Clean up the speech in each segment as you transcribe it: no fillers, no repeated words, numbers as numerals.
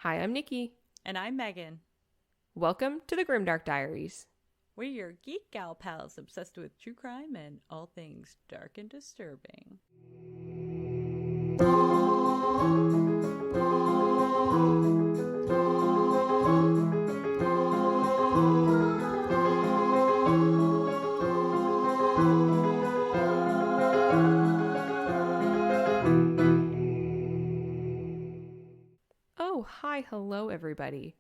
Hi, I'm Nikki. And I'm Megan. Welcome to the Grimdark Diaries. We're your geek gal pals obsessed with true crime and all things dark and disturbing. Oh, hi, hello, everybody.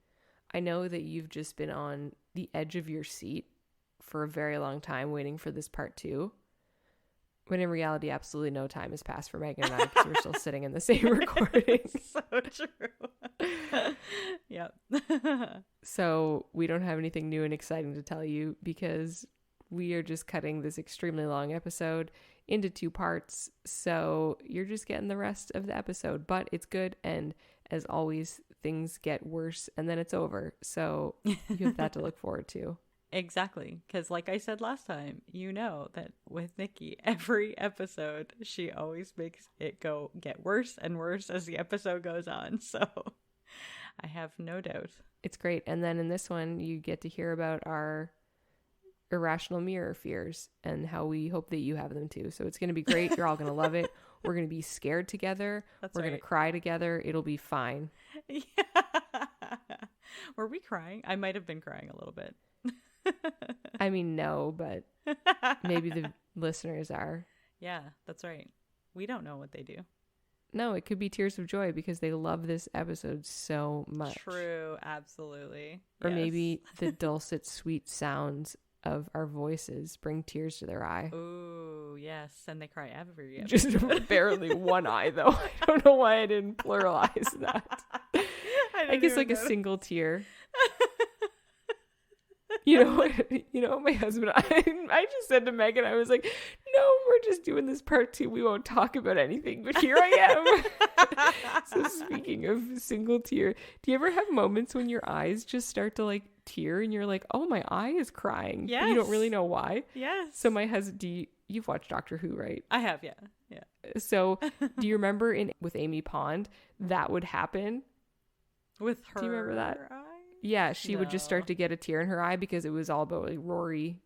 I know that you've just been on the edge of your seat for a very long time waiting for this part 2. When in reality, absolutely no time has passed for Megan and I because we're still sitting in the same recording. So true. Yep. So we don't have anything new and exciting to tell you because we are just cutting this extremely long episode into 2 parts. So you're just getting the rest of the episode, but it's good. And as always, things get worse and then it's over. So you have that to look forward to. Exactly. Because like I said last time, you know that with Nikki, every episode, she always makes it get worse and worse as the episode goes on. So I have no doubt. It's great. And then in this one, you get to hear about our irrational mirror fears and how we hope that you have them too. So it's going to be great. You're all going to love it. We're going to be scared together. We're going to cry together. It'll be fine. Yeah. Were we crying? I might have been crying a little bit. I mean, no, but maybe the listeners are. Yeah, that's right. We don't know what they do. No, it could be tears of joy because they love this episode so much. True, absolutely. Or maybe the dulcet, sweet sounds of our voices bring tears to their eye. Ooh, yes. And they cry every episode. Just barely one eye, though. I don't know why I didn't pluralize that. I guess like a single tear. You know, my husband, I just said to Megan, I was like, no, we're just doing this part 2. We won't talk about anything, but here I am. So speaking of single tear, do you ever have moments when your eyes just start to like tear and you're like, oh, my eye is crying? Yes. But you don't really know why? Yes. So my husband, you've watched Doctor Who, right? I have, yeah. Yeah. So do you remember with Amy Pond, that would happen? With her Do you remember that? eye? Yeah, she would just start to get a tear in her eye because it was all about like Rory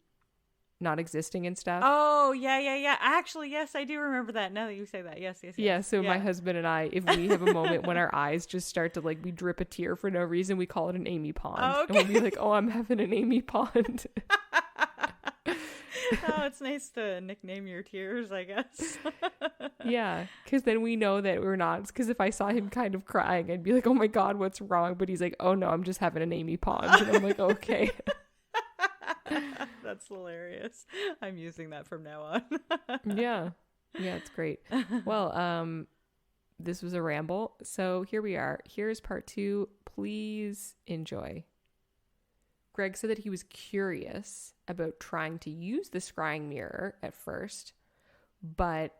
not existing and stuff. Oh, yeah. Actually, yes, I do remember that now that you say that. Yes. Yeah, so my husband and I, if we have a moment when our eyes just start to like, we drip a tear for no reason, we call it an Amy Pond. Oh, okay. And we'll be like, oh, I'm having an Amy Pond. Oh, it's nice to nickname your tears, I guess. Yeah, because then we know that we're not. Because if I saw him kind of crying, I'd be like, oh my God, what's wrong? But he's like, oh no, I'm just having an Amy Pond. And I'm like, okay. That's hilarious. I'm using that from now on. Yeah, it's great. Well, this was a ramble. So here we are. Here's part 2. Please enjoy. Greg said that he was curious about trying to use the scrying mirror at first, but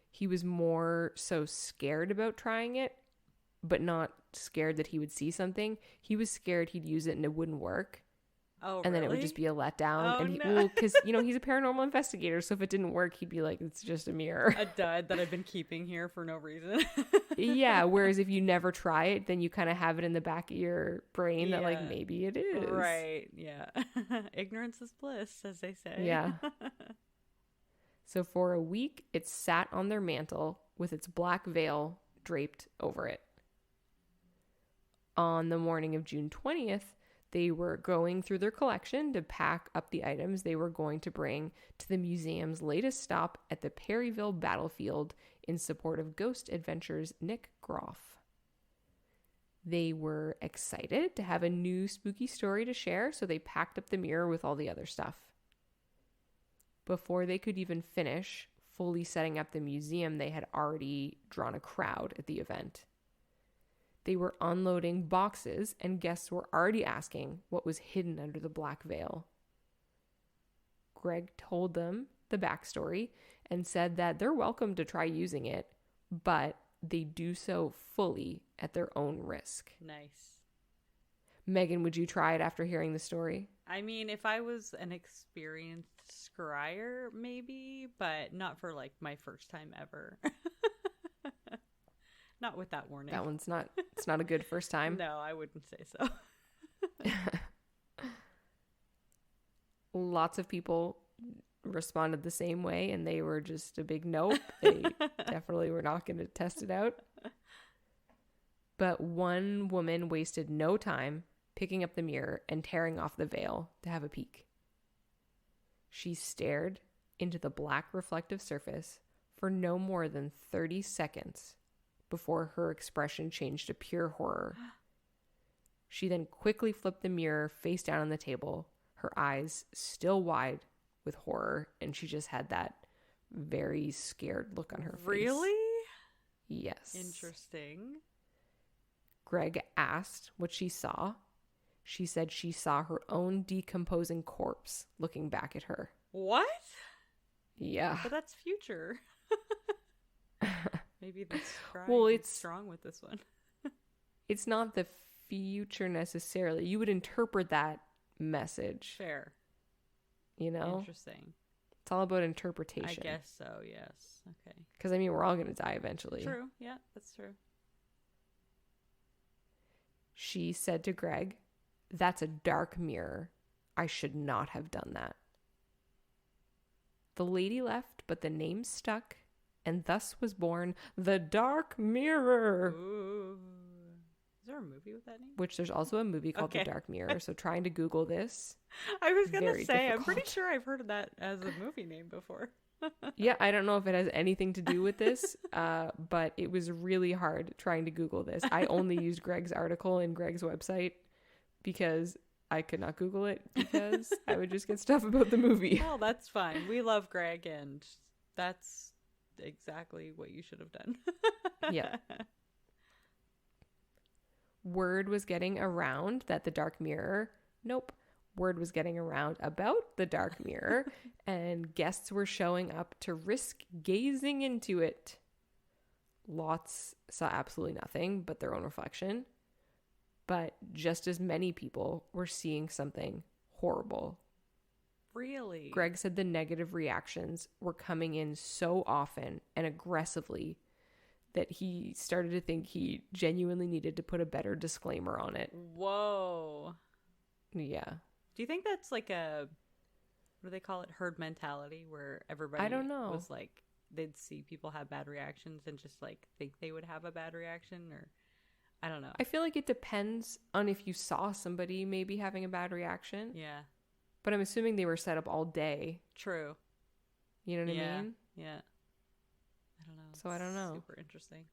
he was more so scared about trying it, but not scared that he would see something. He was scared he'd use it and it wouldn't work. Oh, and then it would just be a letdown. Oh, and no. Because he's a paranormal investigator, so if it didn't work, he'd be like, it's just a mirror. A dud that I've been keeping here for no reason. Yeah, whereas if you never try it, then you kind of have it in the back of your brain that like maybe it is. Right, yeah. Ignorance is bliss, as they say. Yeah. So for a week, it sat on their mantle with its black veil draped over it. On the morning of June 20th, they were going through their collection to pack up the items they were going to bring to the museum's latest stop at the Perryville battlefield in support of Ghost Adventures' Nick Groff. They were excited to have a new spooky story to share, so they packed up the mirror with all the other stuff. Before they could even finish fully setting up the museum, they had already drawn a crowd at the event. They were unloading boxes, and guests were already asking what was hidden under the black veil. Greg told them the backstory and said that they're welcome to try using it, but they do so fully at their own risk. Nice. Megan, would you try it after hearing the story? I mean, if I was an experienced scryer, maybe, but not for like my first time ever. Not with that warning. That one's not, it's not a good first time. No, I wouldn't say so. Lots of people responded the same way, and they were just a big nope. They definitely were not going to test it out. But one woman wasted no time picking up the mirror and tearing off the veil to have a peek. She stared into the black reflective surface for no more than 30 seconds before her expression changed to pure horror. She then quickly flipped the mirror face down on the table, her eyes still wide with horror, and she just had that very scared look on her face. Really? Yes. Interesting. Greg asked what she saw. She said she saw her own decomposing corpse looking back at her. What? Yeah. But that's future. Maybe the scrying Well, is strong with this one. It's not the future necessarily. You would interpret that message. Fair. You know? Interesting. It's all about interpretation. I guess so, yes. Okay. Because, I mean, we're all going to die eventually. True. Yeah, that's true. She said to Greg, "That's a dark mirror. I should not have done that." The lady left, but the name stuck, and thus was born the Dark Mirror. Ooh. Is there a movie with that name? Which there's also a movie called The Dark Mirror. So trying to Google this. I was going to say, difficult. I'm pretty sure I've heard of that as a movie name before. Yeah, I don't know if it has anything to do with this, but it was really hard trying to Google this. I only used Greg's article in Greg's website because I could not Google it because I would just get stuff about the movie. Well, that's fine. We love Greg, and that's exactly what you should have done. Yeah. Word was getting around that the Dark Mirror, word was getting around about the Dark Mirror, and guests were showing up to risk gazing into it. Lots saw absolutely nothing but their own reflection, but just as many people were seeing something horrible. Really? Greg said the negative reactions were coming in so often and aggressively that he started to think he genuinely needed to put a better disclaimer on it. Whoa. Yeah. Do you think that's like a, what do they call it, herd mentality, where everybody I don't know. was like, they'd see people have bad reactions and just like think they would have a bad reaction, or I don't know. I feel like it depends on if you saw somebody maybe having a bad reaction. Yeah. But I'm assuming they were set up all day. True. You know what I mean? Yeah. I don't know. So I don't know. Super interesting.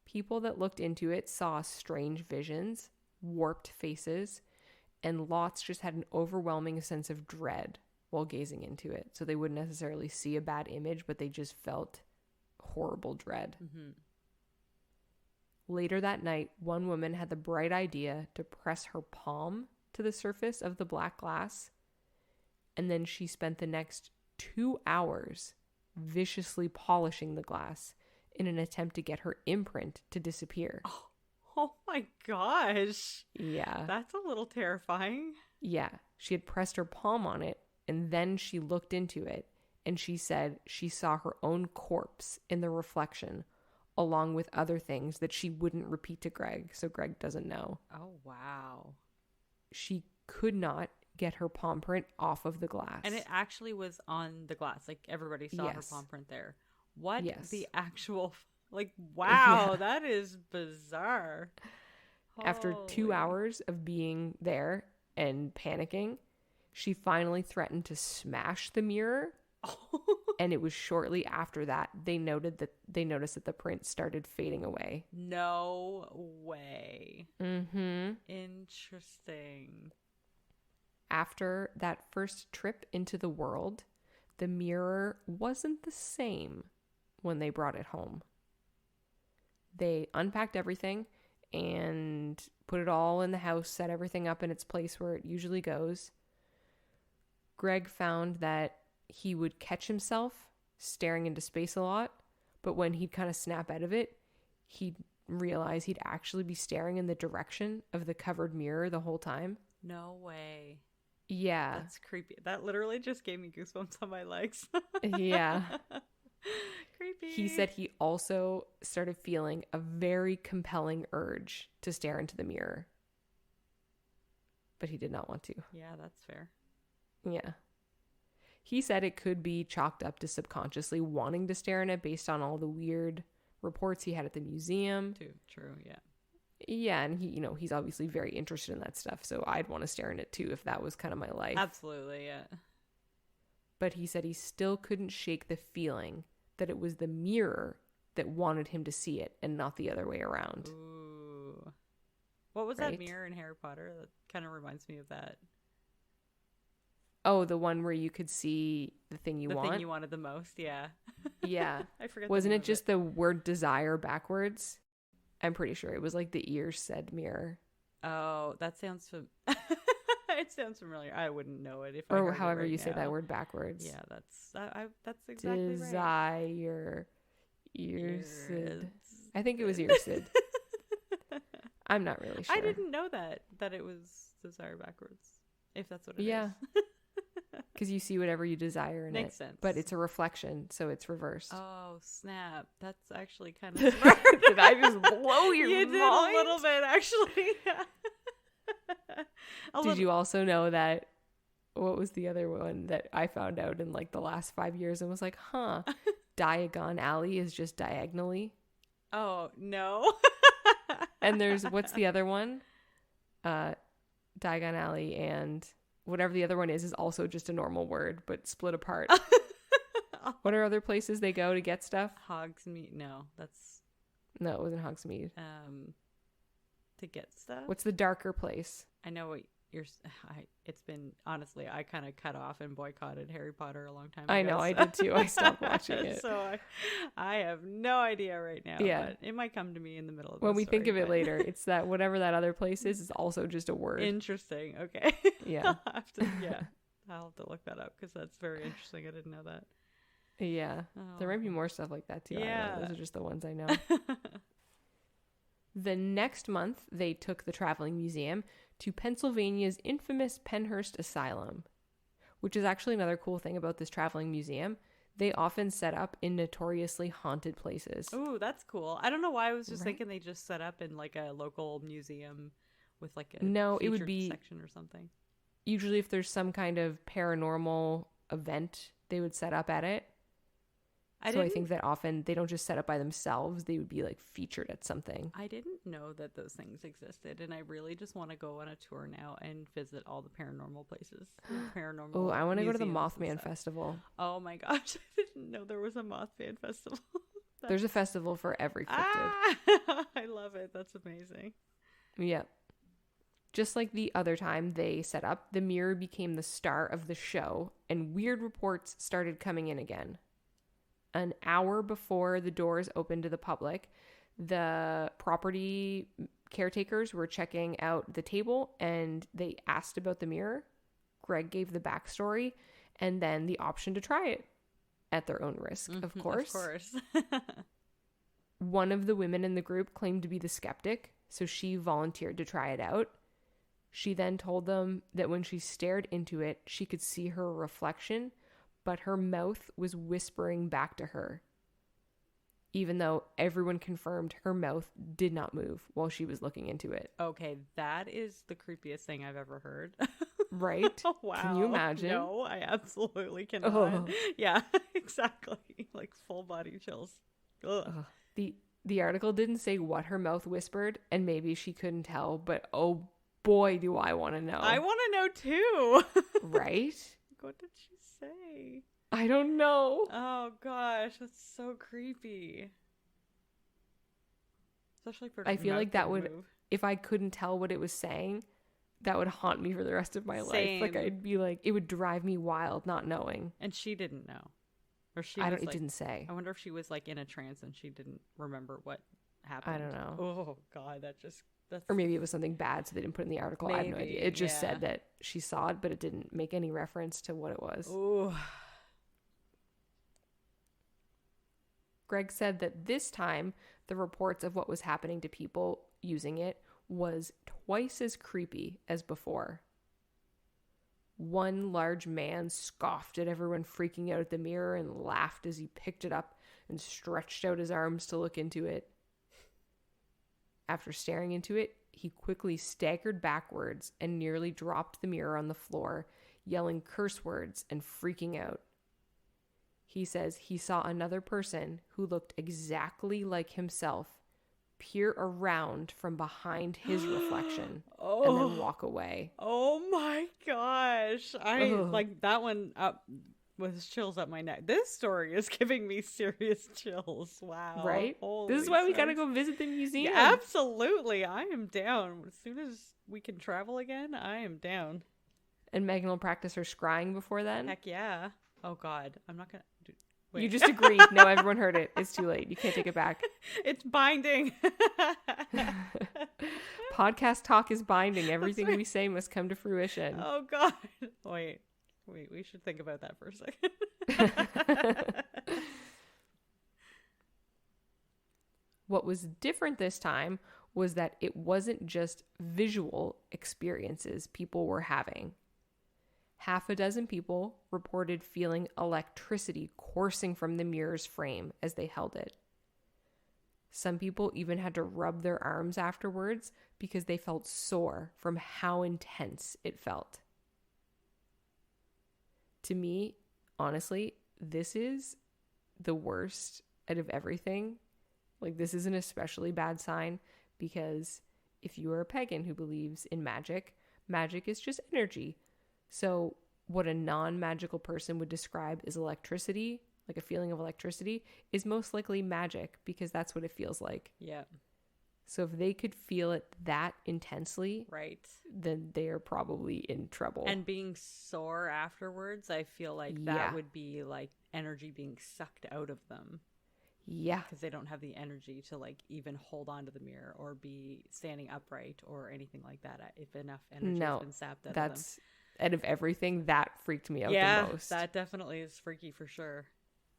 People that looked into it saw strange visions, warped faces, and lots just had an overwhelming sense of dread while gazing into it. So they wouldn't necessarily see a bad image, but they just felt horrible dread. Mm-hmm. Later that night, one woman had the bright idea to press her palm to the surface of the black glass, and then she spent the next 2 hours viciously polishing the glass in an attempt to get her imprint to disappear. Oh my gosh. Yeah. That's a little terrifying. Yeah. She had pressed her palm on it, and then she looked into it, and she said she saw her own corpse in the reflection, along with other things that she wouldn't repeat to Greg, so Greg doesn't know. Oh, wow. She could not get her palm print off of the glass. And it actually was on the glass. Like, everybody saw her palm print there. What the actual... Like, wow, that is bizarre. After 2 hours of being there and panicking, she finally threatened to smash the mirror. And it was shortly after that they noticed that the print started fading away. No way. Mm-hmm. Interesting. After that first trip into the world, the mirror wasn't the same when they brought it home. They unpacked everything and put it all in the house, set everything up in its place where it usually goes. Greg found that he would catch himself staring into space a lot, but when he'd kind of snap out of it, he'd realize he'd actually be staring in the direction of the covered mirror the whole time. No way. Yeah. That's creepy. That literally just gave me goosebumps on my legs. Yeah. Creepy. He said he also started feeling a very compelling urge to stare into the mirror. But he did not want to. Yeah, that's fair. Yeah. He said it could be chalked up to subconsciously wanting to stare in it based on all the weird reports he had at the museum. True, yeah. Yeah, and he's obviously very interested in that stuff, so I'd want to stare in it too if that was kind of my life. Absolutely, yeah. But he said he still couldn't shake the feeling that it was the mirror that wanted him to see it and not the other way around. Ooh. What was that mirror in Harry Potter? That kind of reminds me of that. Oh, the one where you could see the thing you want? The thing you wanted the most, yeah. Yeah. I forgot. Wasn't it just the word desire backwards? I'm pretty sure it was like the ear said mirror. Oh, that sounds it sounds familiar. I wouldn't know it if I heard however it right you now. say that word backwards. Yeah, that's exactly Desire. right. Earsid. I think it was earsid. I'm not really sure. I didn't know that it was desire backwards. If that's what it is. Yeah. Because you see whatever you desire in Makes it. sense. But it's a reflection, so it's reversed. Oh, snap. That's actually kind of smart. Did I just blow your mind? You did a little bit, actually. Did you also know that, what was the other one that I found out in like the last 5 years and was like, Diagon Alley is just diagonally. Oh, no. And there's, what's the other one? Diagon Alley and whatever the other one is also just a normal word, but split apart. What are other places they go to get stuff? Hogsmeade. No, it wasn't Hogsmeade. To get stuff? What's the darker place? I know what it's been, honestly, I kind of cut off and boycotted Harry Potter a long time ago. I know, I did too. I stopped watching it. So I have no idea right now. Yeah. But it might come to me in the middle of when the we story, think of it later. It's that whatever that other place is also just a word. Interesting. Okay. Yeah. I'll have to look that up because that's very interesting. I didn't know that. Yeah. Oh. There might be more stuff like that too. Yeah. I don't know. Those are just the ones I know. The next month, they took the traveling museum to Pennsylvania's infamous Penhurst Asylum, which is actually another cool thing about this traveling museum. They often set up in notoriously haunted places. Ooh, that's cool. I don't know why I was just Right? thinking they just set up in like a local museum with like a it would be section or something. Usually if there's some kind of paranormal event, they would set up at it. I think that often they don't just set up by themselves. They would be like featured at something. I didn't know that those things existed, and I really just want to go on a tour now and visit all the paranormal places. Oh, I want to go to the Mothman Festival. Oh my gosh, I didn't know there was a Mothman Festival. There's a festival for every cryptid. I love it. That's amazing. Yeah. Just like the other time they set up, the mirror became the star of the show, and weird reports started coming in again. An hour before the doors opened to the public, the property caretakers were checking out the table and they asked about the mirror. Greg gave the backstory and then the option to try it at their own risk, of course. Of course. One of the women in the group claimed to be the skeptic, so she volunteered to try it out. She then told them that when she stared into it, she could see her reflection, but her mouth was whispering back to her, even though everyone confirmed her mouth did not move while she was looking into it. Okay, that is the creepiest thing I've ever heard. Right? Wow. Can you imagine? No, I absolutely cannot. Oh. Yeah, exactly. Like full body chills. Ugh. The article didn't say what her mouth whispered, and maybe she couldn't tell, but oh boy, do I want to know. I want to know too. Right? What did she say? I don't know. Oh gosh, that's so creepy. Especially for I feel like that would, if I couldn't tell what it was saying, that would haunt me for the rest of my life. Like I'd be like, it would drive me wild not knowing. And she didn't know. Or she it didn't say. I wonder if she was like in a trance and she didn't remember what happened. I don't know. Oh god, that's or maybe it was something bad, so they didn't put it in the article. Maybe, I have no idea. It just said that she saw it, but it didn't make any reference to what it was. Ooh. Greg said that this time, the reports of what was happening to people using it was twice as creepy as before. One large man scoffed at everyone freaking out at the mirror and laughed as he picked it up and stretched out his arms to look into it. After staring into it, he quickly staggered backwards and nearly dropped the mirror on the floor, yelling curse words and freaking out. He says he saw another person who looked exactly like himself peer around from behind his reflection and then walk away. Oh my gosh. Like that one up with chills up my neck. This story is giving me serious chills. Wow. Right? Holy this is why we smokes. gotta go visit the museum. Yeah, absolutely. I am down. As soon as we can travel again, I am down. And Megan will practice her scrying before then. Heck yeah. Oh God. I'm not gonna do. Wait. You just agreed. No, everyone heard it. It's too late. You can't take it back. It's binding. Podcast talk is binding. Everything we say must come to fruition. Oh God. Wait, we should think about that for a second. What was different this time was that it wasn't just visual experiences people were having. Half a dozen people reported feeling electricity coursing from the mirror's frame as they held it. Some people even had to rub their arms afterwards because they felt sore from how intense it felt. To me, honestly, this is the worst out of everything. Like, this is an especially bad sign because if you are a pagan who believes in magic, magic is just energy. So what a non-magical person would describe as electricity, like a feeling of electricity, is most likely magic because that's what it feels like. Yeah. So if they could feel it that intensely, right, then they are probably in trouble. And being sore afterwards, I feel like that would be like energy being sucked out of them. Yeah. Because they don't have the energy to like even hold on to the mirror or be standing upright or anything like that if enough energy has been sapped out of them. Out of everything, that freaked me out the most. Yeah, that definitely is freaky for sure.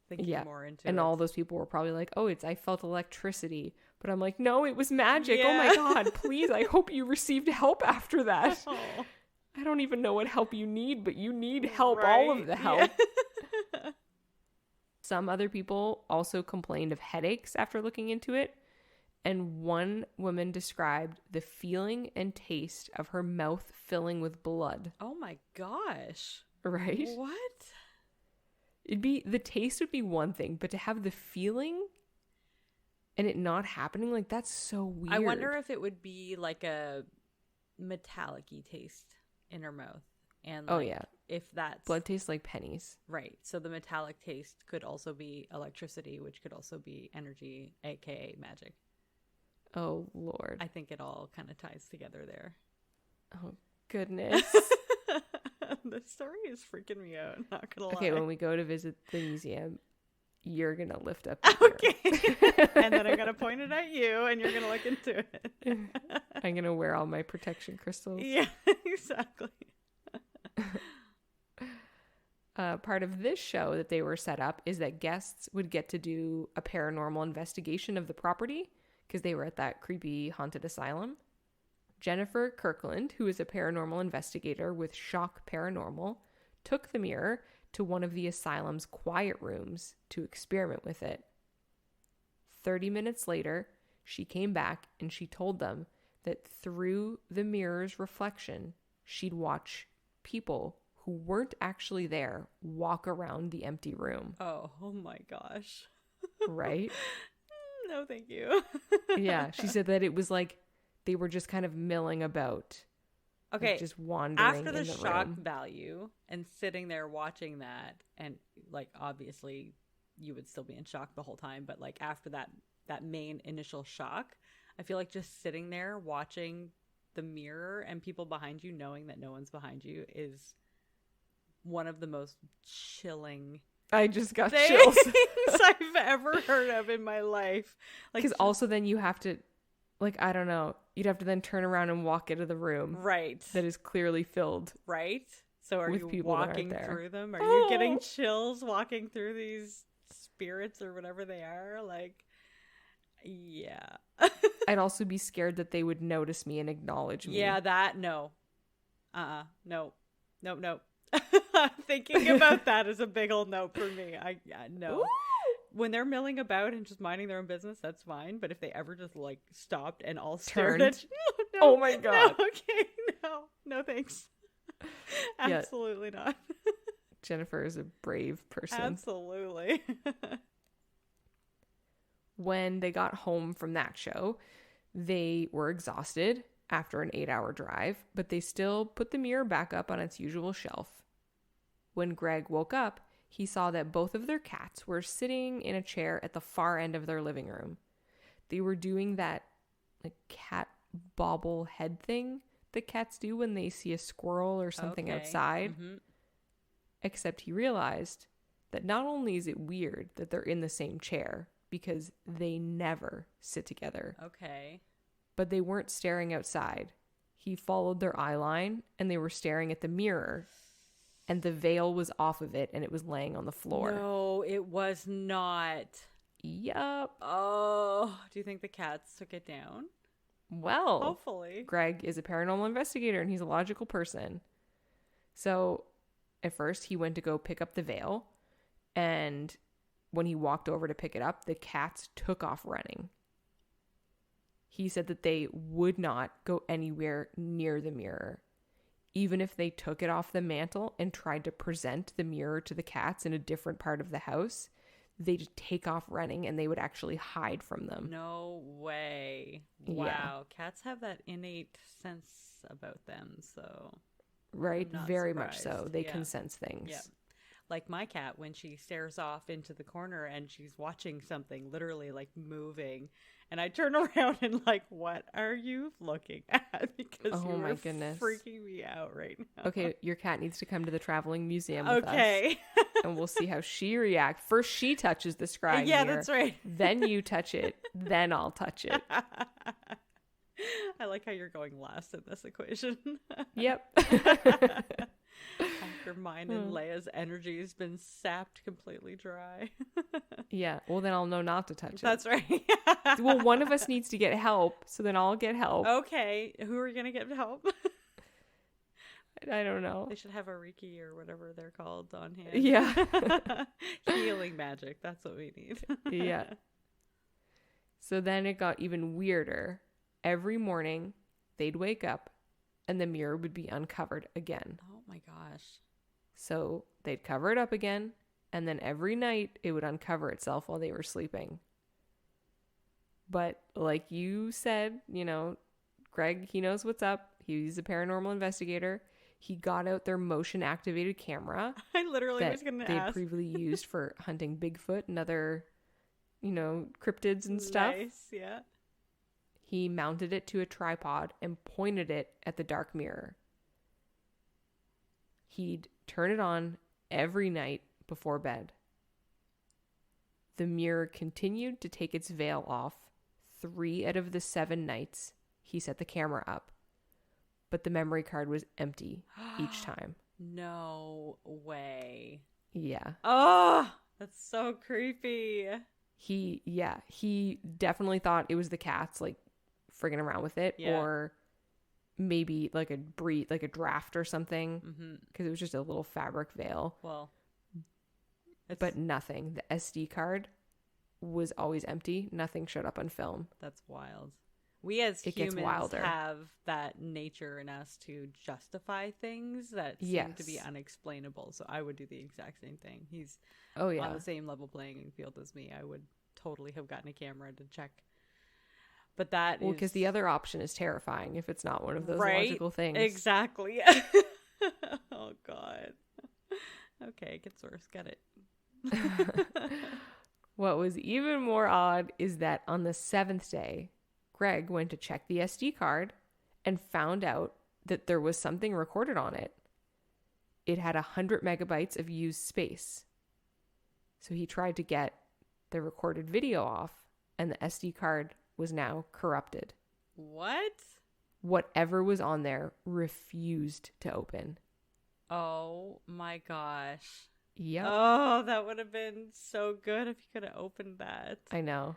Thinking more into and it. all those people were probably like, oh, I felt electricity. But I'm like, no, it was magic. Yeah. Oh my God, please. I hope you received help after that. Oh. I don't even know what help you need, but you need help, right? All of the help. Yeah. Some other people also complained of headaches after looking into it. And one woman described the feeling and taste of her mouth filling with blood. Oh my gosh. Right? What? The taste would be one thing, but to have the feeling and it not happening, like, that's so weird. I wonder if it would be like a metallic-y taste in her mouth. And like, if that's... blood tastes like pennies. Right. So the metallic taste could also be electricity, which could also be energy, aka magic. Oh, Lord. I think it all kind of ties together there. Oh, goodness. This story is freaking me out, not gonna lie. Okay, when we go to visit the museum, you're gonna lift up okay. And then I'm gonna point it at you, and you're gonna look into it. I'm gonna wear all my protection crystals. Yeah, exactly. Part of this show that they were set up is that guests would get to do a paranormal investigation of the property because they were at that creepy haunted asylum. Jennifer Kirkland, who is a paranormal investigator with Shock Paranormal, took the mirror to one of the asylum's quiet rooms to experiment with it. 30 minutes later, she came back and she told them that through the mirror's reflection, she'd watch people who weren't actually there walk around the empty room. Oh my gosh. Right? No, thank you. Yeah, she said that it was like they were just kind of milling about. Okay. Like just wandering after the in the shock room. value and sitting there watching that, and like obviously you would still be in shock the whole time, but like after that main initial shock, I feel like just sitting there watching the mirror and people behind you knowing that no one's behind you is one of the most chilling I just got things chills I've ever heard of in my life. Like, because also then you have to, like, I don't know, you'd have to then turn around and walk into the room, right? That is clearly filled, right? So are you walking through them? Are you getting chills walking through these spirits or whatever they are? Like, yeah. I'd also be scared that they would notice me and acknowledge me. Yeah, that no. No. Thinking about that is a big old no for me. No. Ooh. When they're milling about and just minding their own business, that's fine. But if they ever just like stopped and all stared at you, no, Oh my God. no, okay, no, thanks. Absolutely not. Jennifer is a brave person. Absolutely. When they got home from that show, they were exhausted after an 8-hour drive, but they still put the mirror back up on its usual shelf. When Greg woke up, he saw that both of their cats were sitting in a chair at the far end of their living room. They were doing that like cat bobble head thing that cats do when they see a squirrel or something outside. Mm-hmm. Except he realized that not only is it weird that they're in the same chair, because they never sit together. Okay. But they weren't staring outside. He followed their eye line and they were staring at the mirror. And the veil was off of it and it was laying on the floor. No, it was not. Yup. Oh, do you think the cats took it down? Well, hopefully. Greg is a paranormal investigator and he's a logical person. So at first he went to go pick up the veil. And when he walked over to pick it up, the cats took off running. He said that they would not go anywhere near the mirror. Even if they took it off the mantle and tried to present the mirror to the cats in a different part of the house, they'd take off running and they would actually hide from them. No way. Wow. Yeah. Cats have that innate sense about them, so. Right? Very much so. They can sense things. Yeah. Like my cat, when she stares off into the corner and she's watching something literally like moving, and I turn around and like, what are you looking at? Because oh my goodness, freaking me out right now. Okay, your cat needs to come to the traveling museum with us. And we'll see how she reacts. First she touches the scrying mirror. That's right. Then you touch it. Then I'll touch it. I like how you're going last in this equation. Yep. After mine and Leia's energy has been sapped completely dry. Yeah, well then I'll know not to touch it. That's right. Well, one of us needs to get help, so then I'll get help. Okay, who are you gonna get help? I don't know. They should have a Reiki or whatever they're called on hand. Yeah. Healing magic, that's what we need. Yeah. So then it got even weirder. Every morning, they'd wake up and the mirror would be uncovered again. Oh my gosh. So they'd cover it up again, and then every night it would uncover itself while they were sleeping. But like you said, you know, Greg, he knows what's up. He's a paranormal investigator. He got out their motion activated camera. I literally was going to ask. They previously used for hunting Bigfoot and other, you know, cryptids and stuff. Nice, yeah. He mounted it to a tripod and pointed it at the dark mirror. He'd turn it on every night before bed. The mirror continued to take its veil off 3 out of the 7 nights he set the camera up. But the memory card was empty each time. No way. Yeah. Oh, that's so creepy. He definitely thought it was the cats, like, frigging around with it, or maybe like a draft or something, because it was just a little fabric veil. Well, but nothing. The SD card was always empty. Nothing showed up on film. That's wild. We as humans have that nature in us to justify things that seem to be unexplainable. So I would do the exact same thing. He's on the same level playing field as me. I would totally have gotten a camera to check. But that is... because the other option is terrifying if it's not one of those logical things. Exactly. Oh, God. Okay, it gets worse. Get it. What was even more odd is that on the 7th day, Greg went to check the SD card and found out that there was something recorded on it. It had 100 megabytes of used space. So he tried to get the recorded video off, and the SD card was now corrupted. What? Whatever was on there refused to open. Oh my gosh. Yep. Oh, that would have been so good if you could have opened that. I know.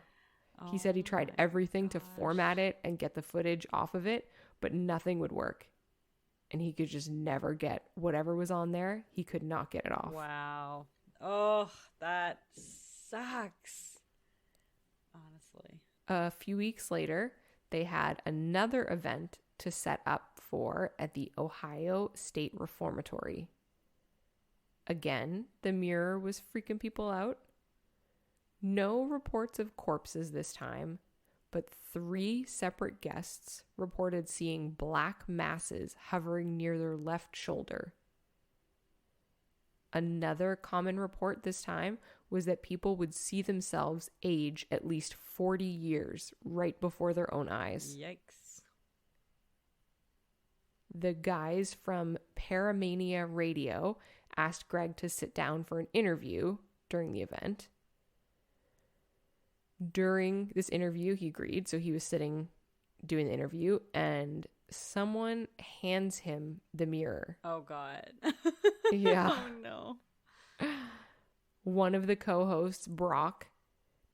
He said he tried everything to format it and get the footage off of it, but nothing would work. and he could just never get whatever was on there. He could not get it off. Wow. Oh, that sucks. Honestly. A few weeks later, they had another event to set up for at the Ohio State Reformatory. Again, the mirror was freaking people out. No reports of corpses this time, but 3 separate guests reported seeing black masses hovering near their left shoulder. Another common report this time was that people would see themselves age at least 40 years right before their own eyes. Yikes. The guys from Paramania Radio asked Greg to sit down for an interview during the event. During this interview, he agreed. So he was sitting doing the interview, and someone hands him the mirror. Oh, God. Yeah. Oh, no. One of the co-hosts, Brock,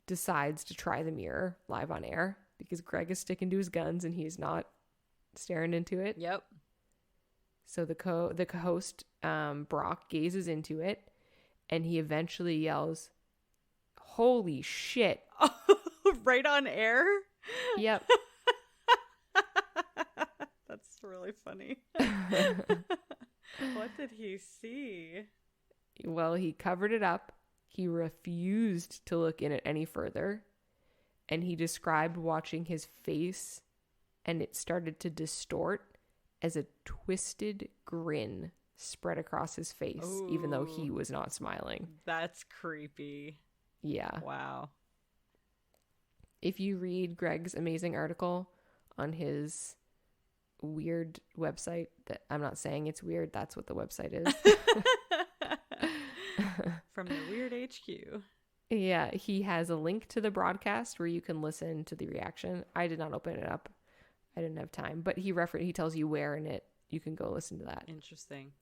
decides to try the mirror live on air because Greg is sticking to his guns and he's not staring into it. Yep. So the co-host, Brock, gazes into it, and he eventually yells, "Holy shit." Right on air? Yep. That's really funny. What did he see? Well, he covered it up. He refused to look in it any further. And he described watching his face, and it started to distort as a twisted grin spread across his face, Ooh. even though he was not smiling. That's creepy. Yeah. Wow. If you read Greg's amazing article on his weird website, that I'm not saying it's weird, that's what the website is. From the Weird HQ. Yeah, he has a link to the broadcast where you can listen to the reaction. I did not open it up. I didn't have time, but he tells you where in it you can go listen to that. Interesting.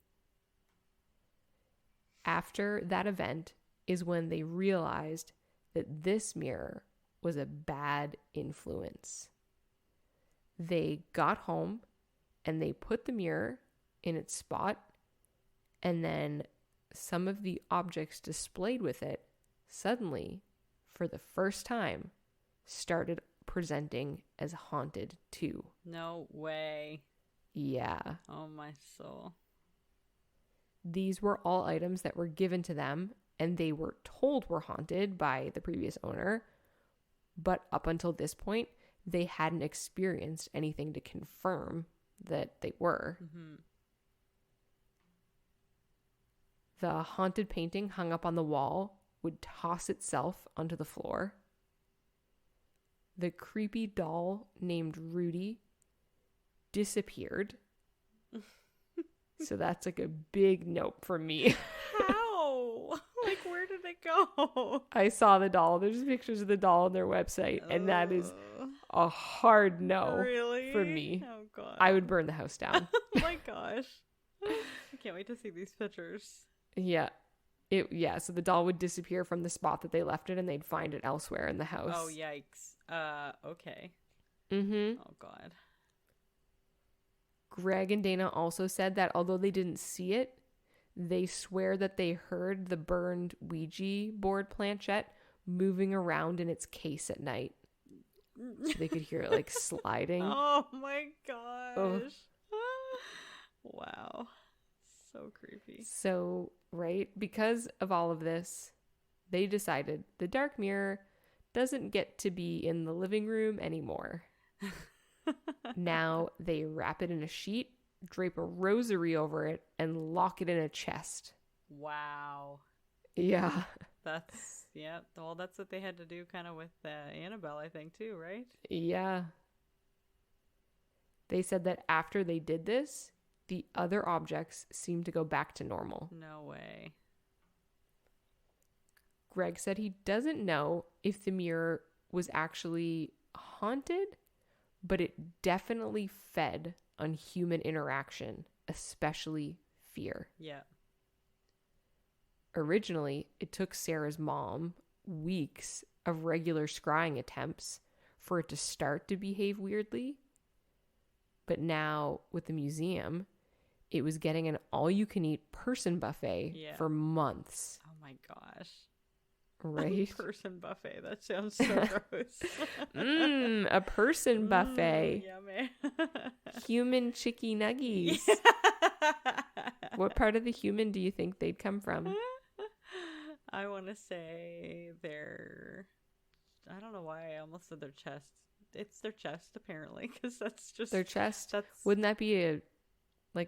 After that event is when they realized that this mirror was a bad influence. They got home and they put the mirror in its spot, and then some of the objects displayed with it suddenly, for the first time, started presenting as haunted too. No way. Yeah. Oh, my soul. These were all items that were given to them, and they were told were haunted by the previous owner. But up until this point, they hadn't experienced anything to confirm that they were. Mm-hmm. The haunted painting hung up on the wall would toss itself onto the floor. The creepy doll named Rudy disappeared. So that's like a big nope for me. How? Like, where did it go? I saw the doll. There's pictures of the doll on their website, and that is a hard no. Really? For me. Oh, God. I would burn the house down. Oh, my gosh. I can't wait to see these pictures. Yeah. So the doll would disappear from the spot that they left it, and they'd find it elsewhere in the house. Oh, yikes. Okay. Mm-hmm. Oh, God. Greg and Dana also said that although they didn't see it, they swear that they heard the burned Ouija board planchette moving around in its case at night. So they could hear it like sliding. Oh, my gosh. Oh. Wow. So creepy. So, right, because of all of this, they decided the dark mirror doesn't get to be in the living room anymore. Now they wrap it in a sheet, drape a rosary over it, and lock it in a chest. Wow. Yeah. That's, yeah. Well, that's what they had to do kind of with Annabelle, I think, too, right? Yeah. They said that after they did this, the other objects seemed to go back to normal. No way. Greg said he doesn't know if the mirror was actually haunted, but it definitely fed on human interaction, especially fear. Yeah. Originally, it took Sarah's mom weeks of regular scrying attempts for it to start to behave weirdly. But now, with the museum, it was getting an all-you-can-eat person buffet for months. Oh my gosh. Right? Person buffet. That sounds so gross. A person buffet. Yummy. Human Chicky Nuggies. What part of the human do you think they'd come from? I want to say their... I don't know why I almost said their chest. It's their chest, apparently, because that's just... Their chest? That's... Wouldn't that be a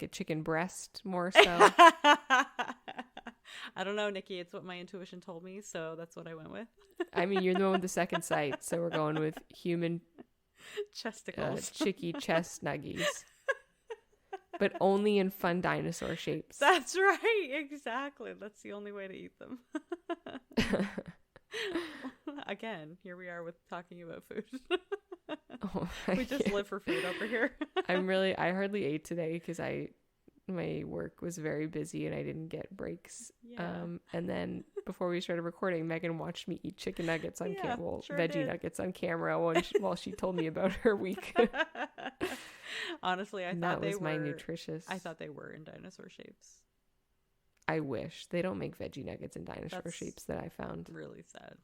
chicken breast more so? I don't know, Nikki. It's what my intuition told me, so that's what I went with. I mean, you're the one with the second sight, so we're going with human chesticles. Chicky chest nuggies. But only in fun dinosaur shapes. That's right. Exactly. That's the only way to eat them. Again, here we are with talking about food. Oh, we just live for food over here. I hardly ate today because my work was very busy and I didn't get breaks. Yeah. And then before we started recording, Megan watched me eat chicken nuggets on veggie nuggets on camera while she told me about her week. Honestly, I thought they were my nutritious. I thought they were in dinosaur shapes. I wish. They don't make veggie nuggets in dinosaur shapes that I found. Really sad.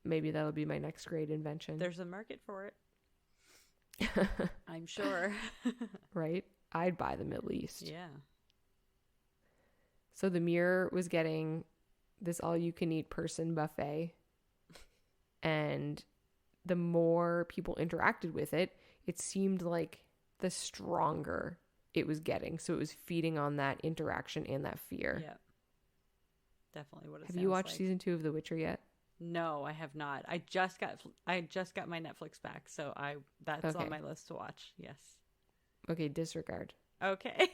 Maybe that'll be my next great invention. There's a market for it. I'm sure. Right? I'd buy them at least. Yeah. So the mirror was getting this all-you-can-eat person buffet. And the more people interacted with it, it seemed like the stronger it was getting. So it was feeding on that interaction and that fear. Yeah. Definitely what it Have you watched season 2 of The Witcher yet? No, I have not. I just got my Netflix back, so that's on my list to watch. Yes. Okay, disregard. Okay.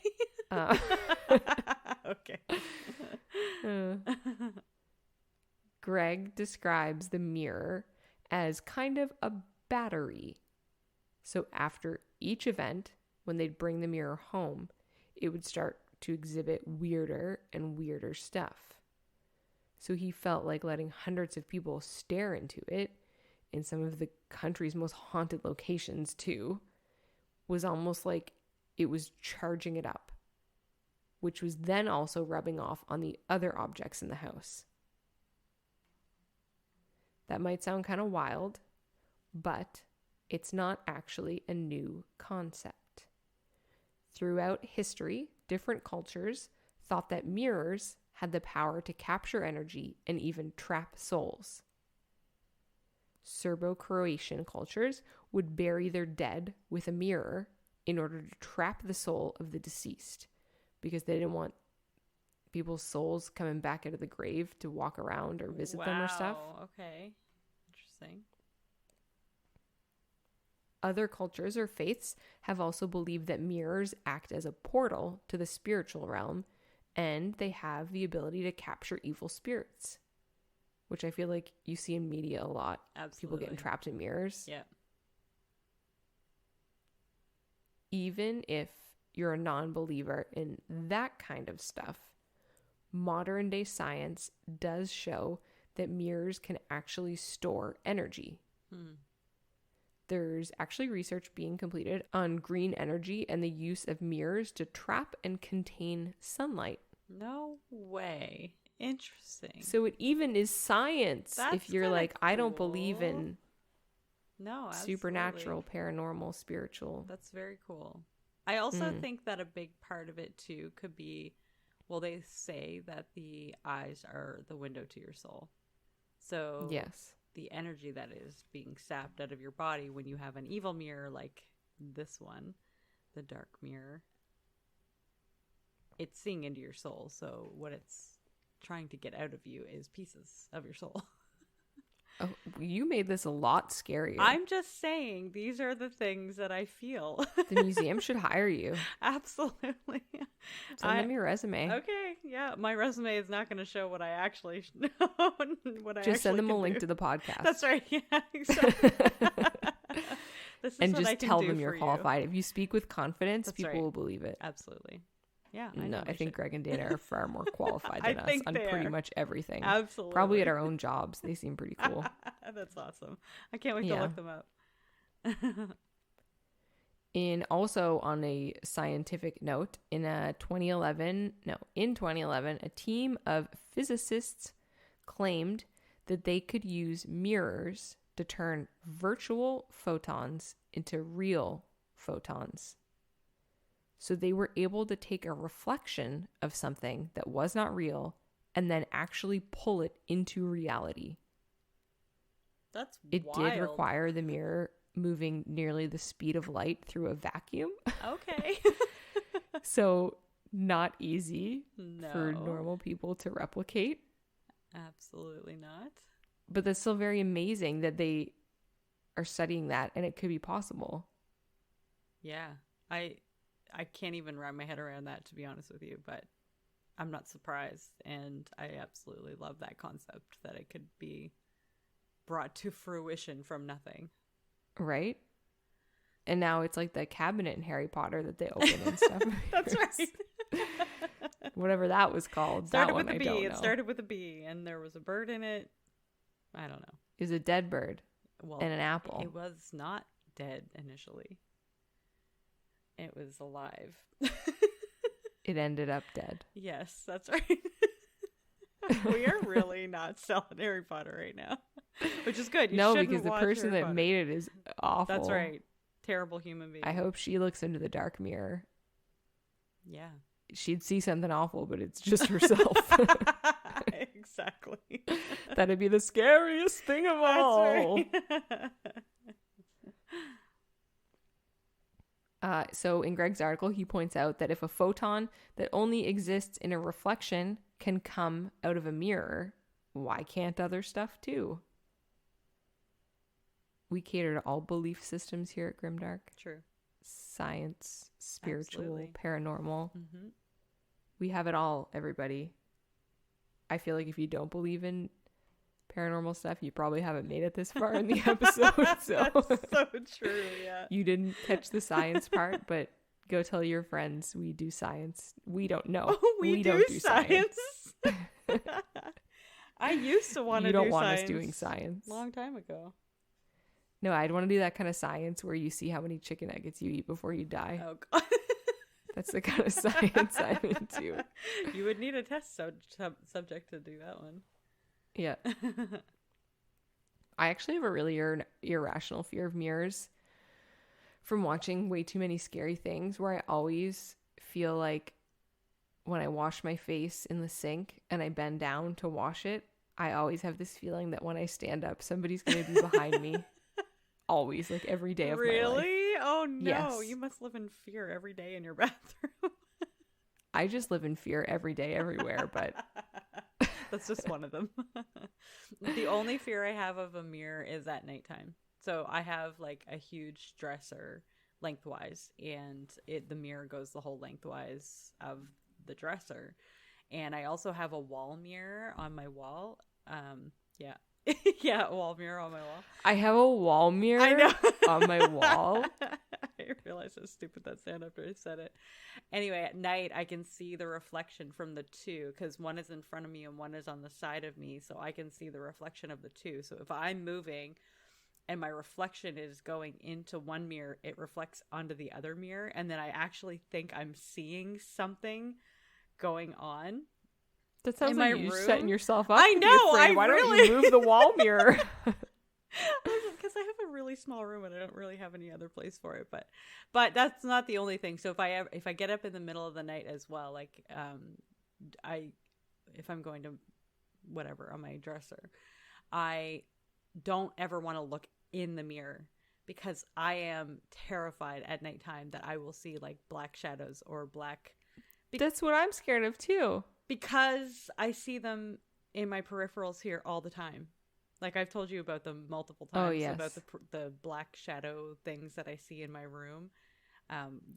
Okay. Greg describes the mirror as kind of a battery. So after each event, when they'd bring the mirror home, it would start to exhibit weirder and weirder stuff. So he felt like letting hundreds of people stare into it, in some of the country's most haunted locations too, was almost like it was charging it up, which was then also rubbing off on the other objects in the house. That might sound kind of wild, but it's not actually a new concept. Throughout history, different cultures thought that mirrors had the power to capture energy and even trap souls. Serbo-Croatian cultures would bury their dead with a mirror in order to trap the soul of the deceased, because they didn't want people's souls coming back out of the grave to walk around or visit them or stuff. Okay. Interesting. Other cultures or faiths have also believed that mirrors act as a portal to the spiritual realm, and they have the ability to capture evil spirits, which I feel like you see in media a lot. Absolutely. People getting trapped in mirrors. Yeah. Even if you're a non-believer in that kind of stuff, modern day science does show that mirrors can actually store energy. There's actually research being completed on green energy and the use of mirrors to trap and contain sunlight. No way. Interesting. So it even is science. That's if you're like, I don't believe in supernatural, paranormal, spiritual. That's very cool. I also think that a big part of it too could be, well, they say that the eyes are the window to your soul. So yes, the energy that is being sapped out of your body when you have an evil mirror like this one, the dark mirror, it's seeing into your soul. So what it's trying to get out of you is pieces of your soul. Oh, you made this a lot scarier. I'm just saying, these are the things that I feel. The museum should hire you. Absolutely. Send them your resume. Okay, yeah. My resume is not going to show what I actually know. Just send them a link to the podcast. That's right. Yeah, exactly. This is and what just I can tell do them you're for qualified. If you speak with confidence, That's people right. will believe it. Absolutely. Yeah. I think Greg and Dana are far more qualified than us on pretty much everything. Absolutely. Probably at our own jobs. They seem pretty cool. That's awesome. I can't wait to look them up. Also on a scientific note, in 2011, a team of physicists claimed that they could use mirrors to turn virtual photons into real photons. So they were able to take a reflection of something that was not real and then actually pull it into reality. That's It wild. did require the mirror moving nearly the speed of light through a vacuum. Okay. So not easy No. for normal people to replicate. Absolutely not. But that's still very amazing that they are studying that and it could be possible. Yeah. I can't even wrap my head around that, to be honest with you, but I'm not surprised. And I absolutely love that concept that it could be brought to fruition from nothing. Right? And now it's like the cabinet in Harry Potter that they open and stuff. That's right. Whatever that was called. Started that with one, a I B. don't It know. started with a B, and there was a bird in it. I don't know. It was a dead bird Well, and an apple. It was not dead initially. It was alive. It ended up dead. Yes, that's right. We are really not selling Harry Potter right now, which is good. You No, shouldn't because the watch person Harry that Potter. made it is awful. That's right. Terrible human being. I hope she looks into the dark mirror. Yeah. She'd see something awful, but it's just herself. Exactly. That'd be the scariest thing of all. That's right. So in Greg's article, he points out that if a photon that only exists in a reflection can come out of a mirror, why can't other stuff too? We cater to all belief systems here at Grimdark. True. Science, spiritual, Absolutely. paranormal. Mm-hmm. We have it all, everybody. I feel like if you don't believe in paranormal stuff, you probably haven't made it this far in the episode. So That's so true, yeah. you didn't catch the science part, but go tell your friends we do science. We don't know. Oh, we don't do science. I used to want to You do don't want science us doing science. a long time ago. No, I'd want to do that kind of science where you see how many chicken nuggets you eat before you die. Oh, God. That's the kind of science I'm into. You would need a test subject to do that one. Yeah. I actually have a really irrational fear of mirrors from watching way too many scary things, where I always feel like when I wash my face in the sink and I bend down to wash it, I always have this feeling that when I stand up, somebody's going to be behind me. Always, like every day of my life. Really? Oh, no. Yes. You must live in fear every day in your bathroom. I just live in fear every day, everywhere, but That's just one of them. The only fear I have of a mirror is at nighttime. So I have like a huge dresser lengthwise, and the mirror goes the whole lengthwise of the dresser. And I also have a wall mirror on my wall. Yeah. Yeah, a wall mirror on my wall. I have a wall mirror I know. on my wall. I realized how stupid that sounded after I said it. Anyway, at night I can see the reflection from the two, because one is in front of me and one is on the side of me, so I can see the reflection of the two. So if I'm moving and my reflection is going into one mirror, it reflects onto the other mirror, and then I actually think I'm seeing something going on. That sounds In like my you're room? setting yourself up. I to be know, afraid. I Why don't really- you move the wall mirror? Because I have a really small room and I don't really have any other place for it, but that's not the only thing. So if I get up in the middle of the night as well, like if I'm going to whatever on my dresser, I don't ever want to look in the mirror, because I am terrified at nighttime that I will see like black shadows or black. That's what I'm scared of too. Because I see them in my peripherals here all the time. Like I've told you about them multiple times. Oh, yes. About the black shadow things that I see in my room.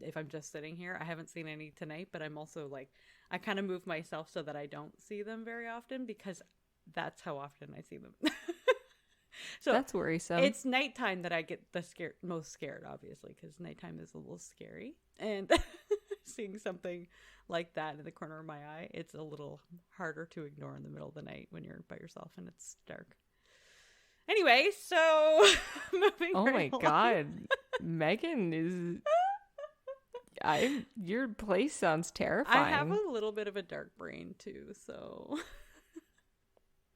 If I'm just sitting here, I haven't seen any tonight, but I'm also like, I kind of move myself so that I don't see them very often, because that's how often I see them. So That's worrisome. it's nighttime that I get most scared, obviously, because nighttime is a little scary. And seeing something like that in the corner of my eye, it's a little harder to ignore in the middle of the night when you're by yourself and it's dark. Anyway, so moving oh right my along. God. Megan is Your place sounds terrifying. I have a little bit of a dark brain too, so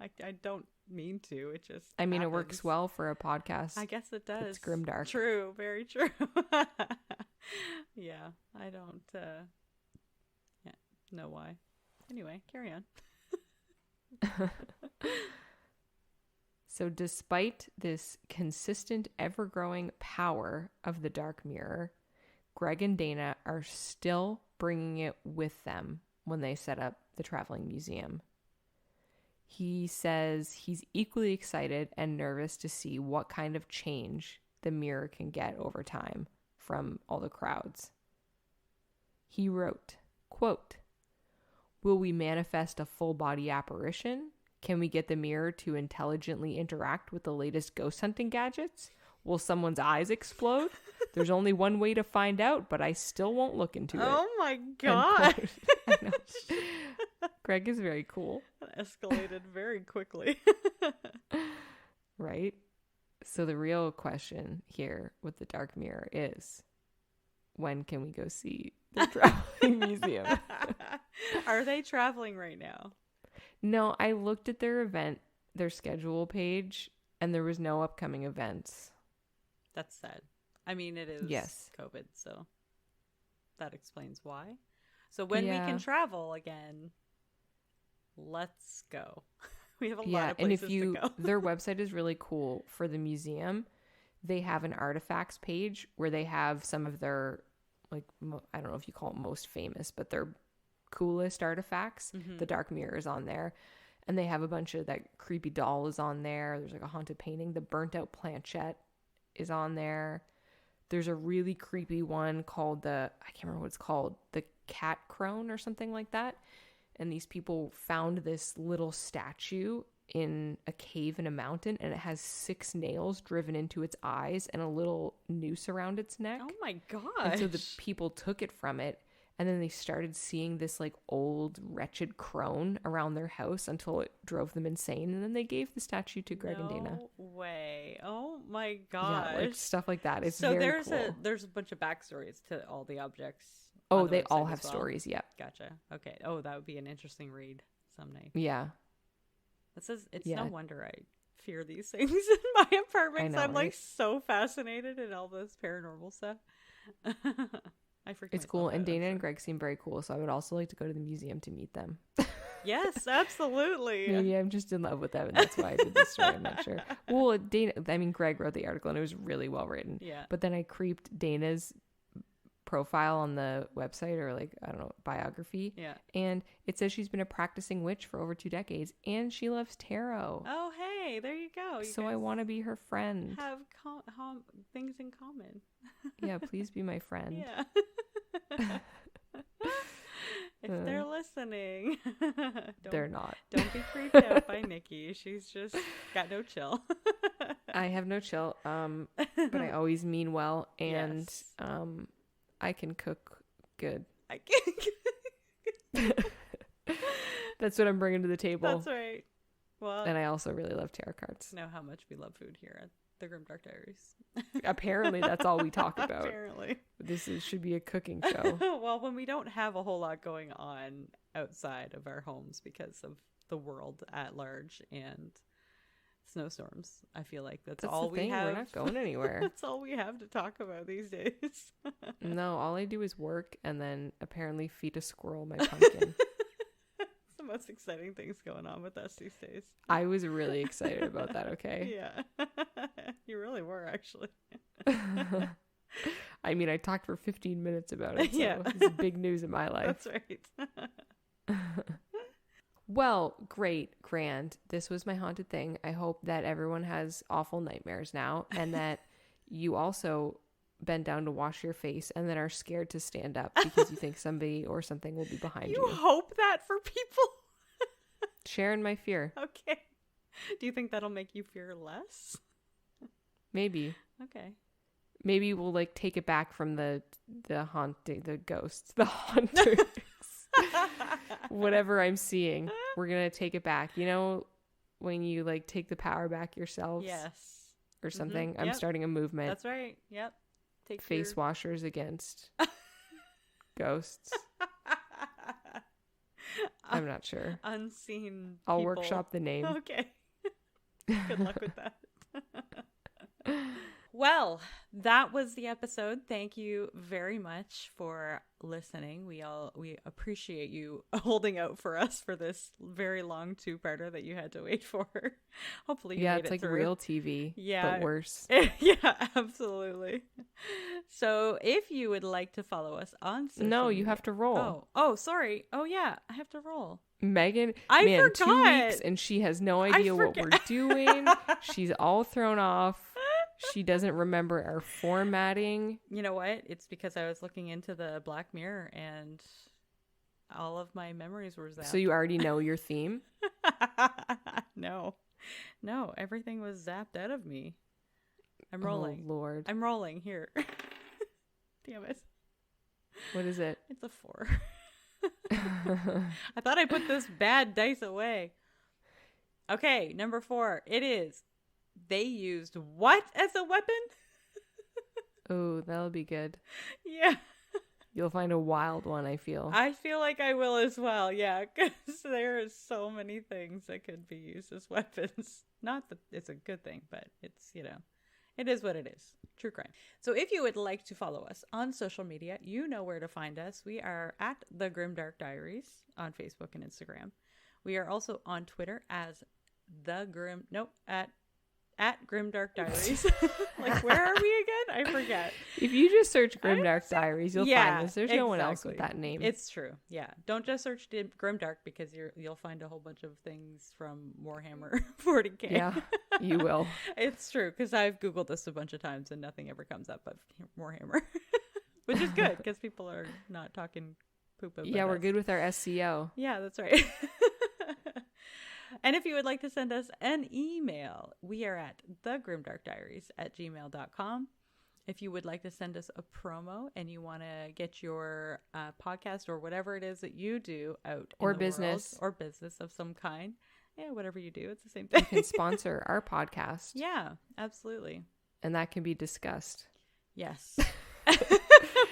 I don't mean to. It just I mean, happens. it works well for a podcast. I guess it does. It's Grimdark. True, very true. Yeah, I don't know why. Anyway, carry on. So despite this consistent, ever-growing power of the dark mirror, Greg and Dana are still bringing it with them when they set up the traveling museum. He says he's equally excited and nervous to see what kind of change the mirror can get over time from all the crowds. He wrote, quote, "Will we manifest a full-body apparition? Can we get the mirror to intelligently interact with the latest ghost hunting gadgets? Will someone's eyes explode? There's only one way to find out, but I still won't look into it." Oh my god. I know. Greg is very cool. That escalated very quickly. Right? So the real question here with the dark mirror is, when can we go see the traveling museum? Are they traveling right now? No, I looked at their schedule page, and there was no upcoming events. That's sad. I mean, it is Yes. COVID, so that explains why. So when we can travel again, let's go. We have a lot of places to go. Their website is really cool for the museum. They have an artifacts page where they have some of their, like, I don't know if you call it most famous, but their coolest artifacts. Mm-hmm. The dark mirror is on there. And they have a bunch of, that creepy doll is on there. There's like a haunted painting. The burnt out planchette is on there. There's a really creepy one called I can't remember what it's called, the cat crone or something like that. And these people found this little statue in a cave in a mountain, and it has 6 nails driven into its eyes and a little noose around its neck. Oh my gosh. And so the people took it from it, and then they started seeing this like old wretched crone around their house until it drove them insane. And then they gave the statue to Greg and Dana. No way. Oh my gosh. Yeah, like stuff like that. It's so very cool. there's a bunch of backstories to all the objects. Oh, they all have stories. Yeah. Gotcha. Okay. Oh, that would be an interesting read someday. Yeah. It's no wonder I fear these things in my apartments. I'm like so fascinated in all this paranormal stuff. I freak It's cool. And Dana and Greg seem very cool. So I would also like to go to the museum to meet them. Yes, absolutely. Maybe I'm just in love with them, and that's why I did this story. I'm not sure. Well, Greg wrote the article, and it was really well written. Yeah. But then I creeped Dana's profile on the website, or like, I don't know, biography. Yeah. And it says she's been a practicing witch for over 2 decades, and she loves tarot. Oh, hey, there you go. So I want to be her friend. Have things in common. Yeah, please be my friend. Yeah. If they're listening. They're not. Don't be creeped out by Nikki. She's just got no chill. I have no chill. But I always mean well, and Yes. I can cook good. I can't. That's what I'm bringing to the table. That's right. Well, And I also really love tarot cards. know how much we love food here at the Grimdark Diaries. Apparently, that's all we talk about. Apparently. Should be a cooking show. Well, when we don't have a whole lot going on outside of our homes because of the world at large and snowstorms, I feel like that's all we have. We're not going anywhere. That's all we have to talk about these days. No, all I do is work and then apparently feed a squirrel my pumpkin. It's the most exciting things going on with us these days. I was really excited about that, okay? Yeah. You really were, actually. I mean, I talked for 15 minutes about it, so Yeah. it's big news in my life. That's right. Well, great, grand. This was my haunted thing. I hope that everyone has awful nightmares now, and that you also bend down to wash your face and then are scared to stand up because you think somebody or something will be behind you. You hope that for people? Sharing my fear. Okay. Do you think that'll make you fear less? Maybe. Okay. Maybe we'll like take it back from the haunting, the ghosts, the haunters. Whatever I'm seeing, we're gonna take it back. You know, when you like take the power back yourselves, Yes. or something. Mm-hmm. I'm Yep. starting a movement. That's right. Yep. Take Face washers against Ghosts. I'm not sure. Unseen I'll people. workshop the name. Okay. Good luck with that. Well, that was the episode. Thank you very much for listening. We appreciate you holding out for us for this very long two-parter that you had to wait for. Hopefully you made it's it like through. real TV, but worse. Yeah, absolutely. So if you would like to follow us on social media, you have to roll. Oh, sorry. Oh yeah, I have to roll. Megan, I man, forgot. 2 weeks and she has no idea what we're doing. She's all thrown off. She doesn't remember our formatting. You know what? It's because I was looking into the Black Mirror and all of my memories were zapped. So you already know your theme? No, everything was zapped out of me. I'm rolling. Oh, Lord. I'm rolling here. Damn it. What is it? It's a 4. I thought I put this bad dice away. Okay, number 4. It is. They used what as a weapon? Oh, that'll be good. Yeah. You'll find a wild one, I feel. I feel like I will as well, yeah, because there are so many things that could be used as weapons. Not that it's a good thing, but it's, it is what it is. True crime. So if you would like to follow us on social media, you know where to find us. We are at The Grimdark Diaries on Facebook and Instagram. We are also on Twitter as at Grimdark Diaries. Like, where are we again? I forget. If you just search Grimdark Diaries, you'll find us. There's no one else with that name. It's true. Yeah. Don't just search Grimdark because you'll find a whole bunch of things from Warhammer 40K. Yeah, you will. It's true because I've Googled this a bunch of times and nothing ever comes up but Warhammer, which is good because people are not talking poop about Yeah, we're us. good with our SEO. Yeah, that's right. And if you would like to send us an email, we are at thegrimdarkdiaries@gmail.com. If you would like to send us a promo and you want to get your podcast or whatever it is that you do out or in the business world, or business of some kind, yeah, whatever you do, it's the same thing. You can sponsor our podcast. Yeah, absolutely. And that can be discussed. Yes.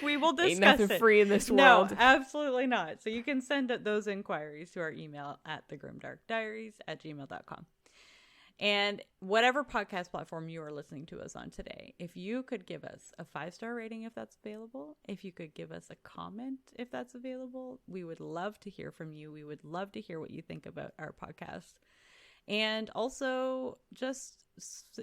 We will discuss Ain't nothing it. free in this world. No, absolutely not. So you can send those inquiries to our email at thegrimdarkdiaries@gmail.com. And whatever podcast platform you are listening to us on today, if you could give us a 5-star rating if that's available, if you could give us a comment if that's available, we would love to hear from you. We would love to hear what you think about our podcast. And also just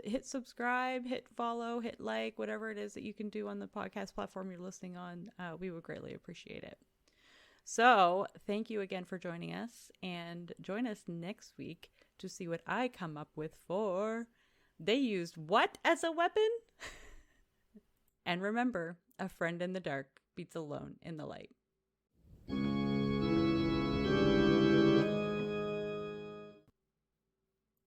hit subscribe, hit follow, hit like, whatever it is that you can do on the podcast platform you're listening on. We would greatly appreciate it. So thank you again for joining us, and join us next week to see what I come up with for They Used What as a Weapon? And remember, a friend in the dark beats alone in the light.